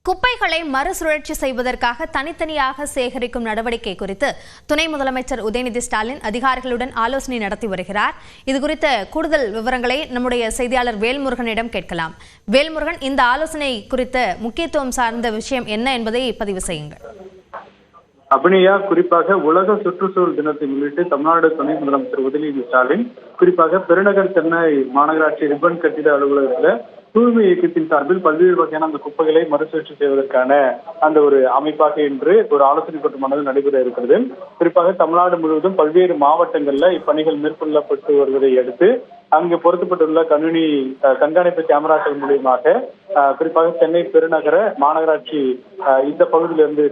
குப்பைகளை மறுசுழற்சி செய்வதற்காக தனித்தனியாக சேகரிக்கும் நடவடிக்கை குறித்து துணை முதலமைச்சர் உதயநிதி ஸ்டாலின் அதிகாரிகளுடன் ஆலோசனை நடத்தி வருகிறார். இதுகுறித்த கூடுதல் விவரங்களை நம்முடைய செய்தியாளர் வேல்முருகனிடம் கேட்கலாம். வேல்முருகன், இந்த ஆலோசனை குறித்த முக்கியத்துவம் சார்ந்த விஷயம் என்ன என்பதை பதிவு செய்யுங்கள். அபிநயா, குறிப்பாக உலக சுற்றுச்சூழல் தினத்தை முன்னிட்டு தமிழ்நாடு துணை முதலமைச்சர் உதயநிதி ஸ்டாலின் குறிப்பாக பெருநகர் சென்னை மாநகராட்சி ரிப்பன் கட்டிட அலுவலகத்தில் தூய்மை இயக்கத்தின் சார்பில் பல்வேறு வகையான அந்த குப்பைகளை மறுசுழற்சி செய்வதற்கான அந்த ஒரு அமைப்பாக இன்று ஒரு ஆலோசனை கூட்டமானது நடைபெற இருக்கிறது. குறிப்பாக தமிழ்நாடு முழுவதும் பல்வேறு மாவட்டங்கள்ல இப்பணிகள் மேற்கொள்ளப்பட்டு வருவதை அடுத்து அங்கு பொருத்தப்பட்டுள்ள கண்காணிப்பு கேமராக்கள் மூலியமாக குறிப்பாக சென்னை பெருநகர மாநகராட்சி இந்த பகுதியிலிருந்து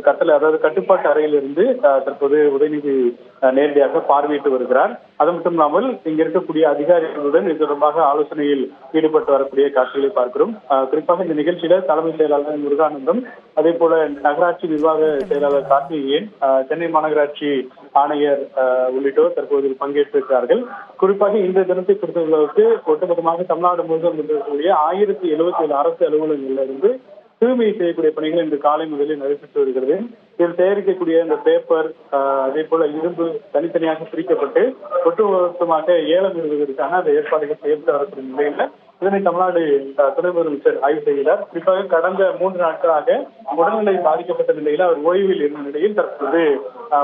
கட்டுப்பாட்டு அறையிலிருந்து தற்போது உதயநிதி நேரடியாக பார்வையிட்டு வருகிறார். அது மட்டும் இல்லாமல் இங்க இருக்கக்கூடிய அதிகாரிகளுடன் இது தொடர்பாக ஆலோசனையில் ஈடுபட்டு வரக்கூடிய காட்சிகளை பார்க்கிறோம். குறிப்பாக இந்த நிகழ்ச்சியில தலைமை செயலாளர் முருகானந்தம், அதே போல நகராட்சி நிர்வாக செயலாளர் கார்த்திகேயன், சென்னை மாநகராட்சி ஆணையர் உள்ளிட்டோர் தற்போது பங்கேற்றிருக்கிறார்கள். குறிப்பாக இந்த தினத்தை பொறுத்தவர்களுக்கு ஒட்டுமொத்தமாக தமிழ்நாடு முழுவதும் இருக்கக்கூடிய 1077 அரசு அலுவலகங்கள்ல இருந்து தூய்மை செய்யக்கூடிய பணிகள் இன்று காலை முதலில் நடைபெற்று வருகிறது. இதில் தயாரிக்கக்கூடிய இந்த பேப்பர், அதே போல இரும்பு தனித்தனியாக பிரிக்கப்பட்டு ஒட்டுமொத்தமாக ஏலம் விடுவதற்கான அந்த ஏற்பாடுகள் செய்யப்பட்டு வரக்கூடிய நிலையில இதனை தமிழ்நாடு துணை முதலமைச்சர் ஆய்வு செய்கிறார். குறிப்பாக கடந்த 3 நாட்களாக உடல்நிலை பாதிக்கப்பட்ட நிலையில் அவர் ஓய்வில் இருந்த நிலையில் தற்போது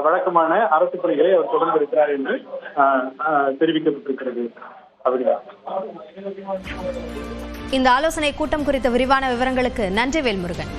வழக்கமான அரசு பணிகளை அவர் தொடர்ந்து இருக்கிறார் என்று தெரிவிக்கப்பட்டிருக்கிறது. இந்த ஆலோசனை கூட்டம் குறித்த விரிவான விவரங்களுக்கு நன்றி வேல்முருகன்.